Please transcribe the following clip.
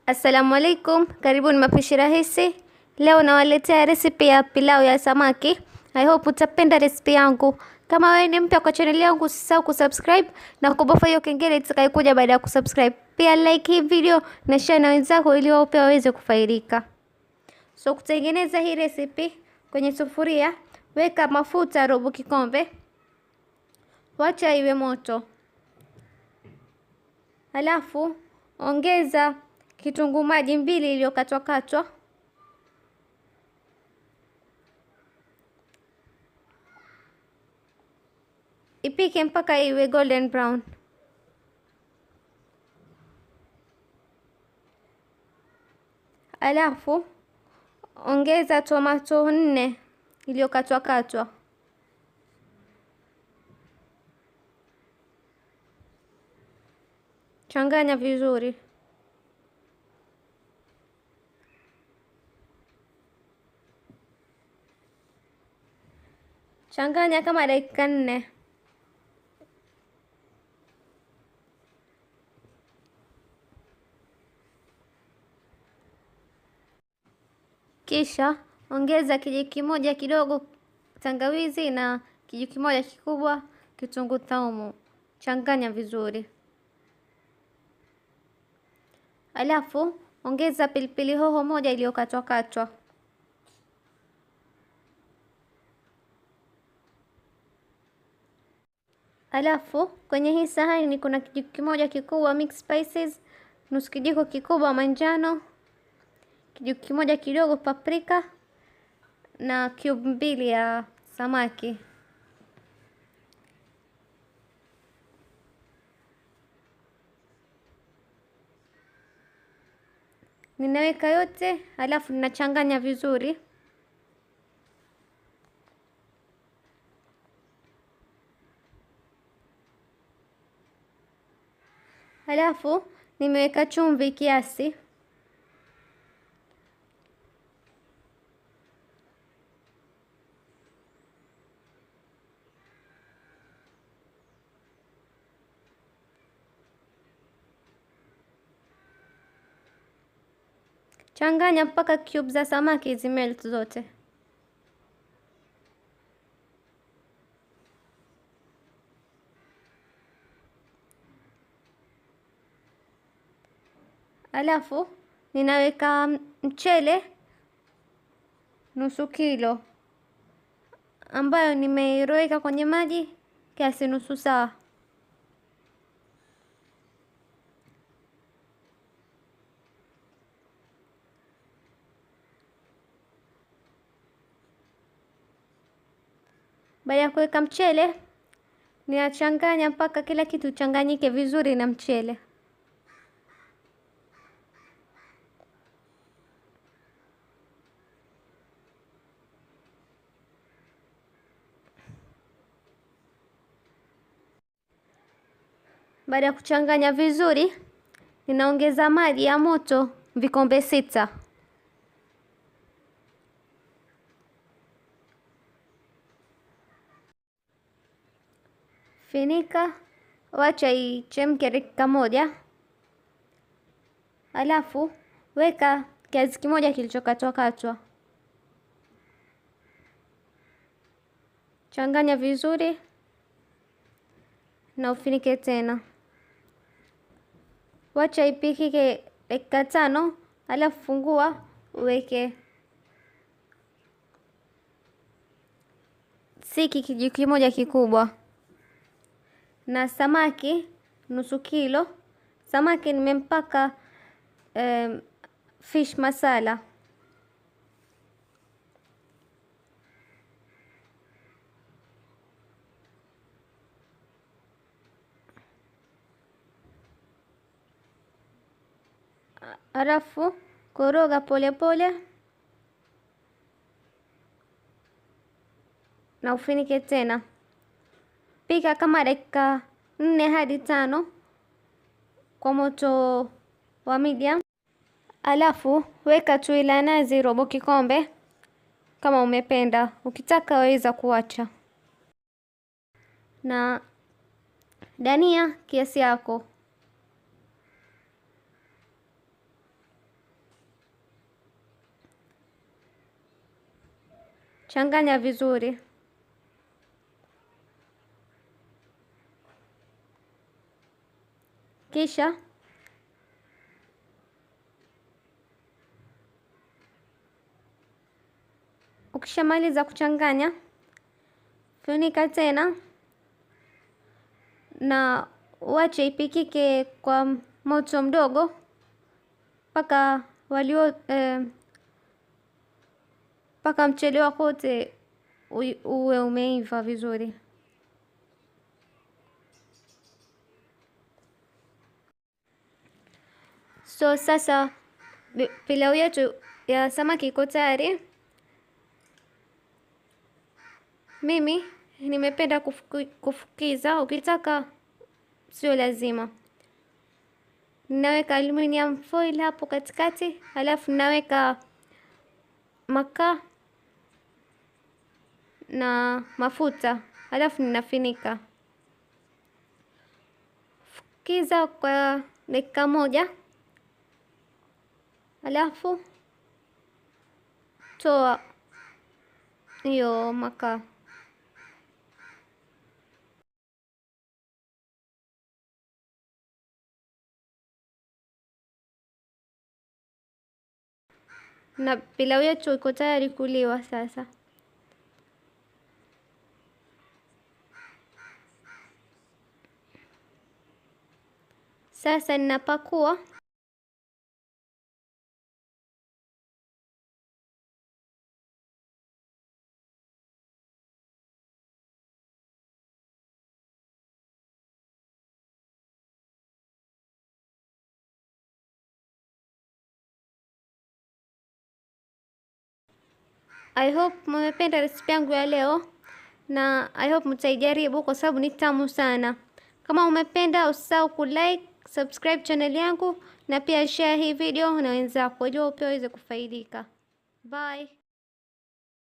Assalamu alaikum, karibuni Mapishi Rahisi. Leo nawaletea recipe ya pilau ya samaki. I hope utapenda recipe yangu. Kama wewe ni mpya kwa channel yangu, usisahau kusubscribe na kubofya hiyo kengele itakayokuja baada ya kusubscribe. Pia like hii video na share na wenzako ili wao pia waweze kufaidika. So kutengeneza hii recipe, kwenye sufuria weka mafuta robo kikombe. Wacha iwe moto. Halafu ongeza kitunguu maji mbili iliyokatwa katwa. Ipike mpaka iwe golden brown. Alafu ongeza tomato 4 iliyokatwa katwa. Changanya vizuri. Changanya kama dakika 4. Kisha ongeza kijiko kimoja kidogo tangawizi na kijiko kimoja kikubwa kitungu thaumu. Changanya vizuri. Alafu ongeza pilipili hoho moja iliyokatwa katwa. Alafu kwenye hii sahani kuna kijiko kimoja kikubwa mix spices, nusu kijiko kikubwa manjano, kijiko kimoja kidogo paprika na cube 2 ya samaki. Ninaweka yote, alafu ninachanganya vizuri. Halafu nimeweka chumvi kiasi. Changanya mpaka cube za samaki zimelt zote. Alafu ninaweka mchele nusu kilo ambayo nimeiroweka kwenye maji kiasi nusu saa. Baada ya kuweka mchele, ninachanganya mpaka kila kitu changanyike vizuri na mchele. Baada ya kuchanganya vizuri, ninaongeza maji ya moto vikombe 6. Finika, wacha ichemke dakika 1. Alafu weka kiasi kimoja kilichokatwa katwa. Changanya vizuri na ufinike tena. Wacha ipikike dakika 5, alafu fungua uweke siki kijiko kimoja kikubwa na samaki nusu kilo. Samaki nimempaka fish masala. Halafu koroga polepole na ufinike tena. Pika kama dakika 4 hadi 5 kwa moto wa medium. Alafu weka tui la nazi robo kikombe kama umependa. Ukitaka waweza kuacha. Na dania kiasi yako. Changanya vizuri. Kisha ukishamaliza kuchanganya, funika tena na uache ipikike kwa moto mdogo mpaka mpaka mchele wako wote uwe umeiva vizuri. So sasa pilau yetu ya samaki iko tayari. Mimi nimependa kufukiza, ukitaka sio lazima. Ninaweka aluminium foil hapo katikati, halafu ninaweka makaa na mafuta, halafu ninafinika. Fukiza kwa dakika moja, halafu toa hiyo makaa. Na pilau yetu iko tayari kuliwa sasa. Sasa ninapakua. I hope mmependa recipe yangu ya leo, na I hope mtaijaribu kwa sababu ni tamu sana. Kama umependa, usisahau kulike, subscribe channel yangu na pia share hii video na wenzako ili pia waweze kufaidika. Bye.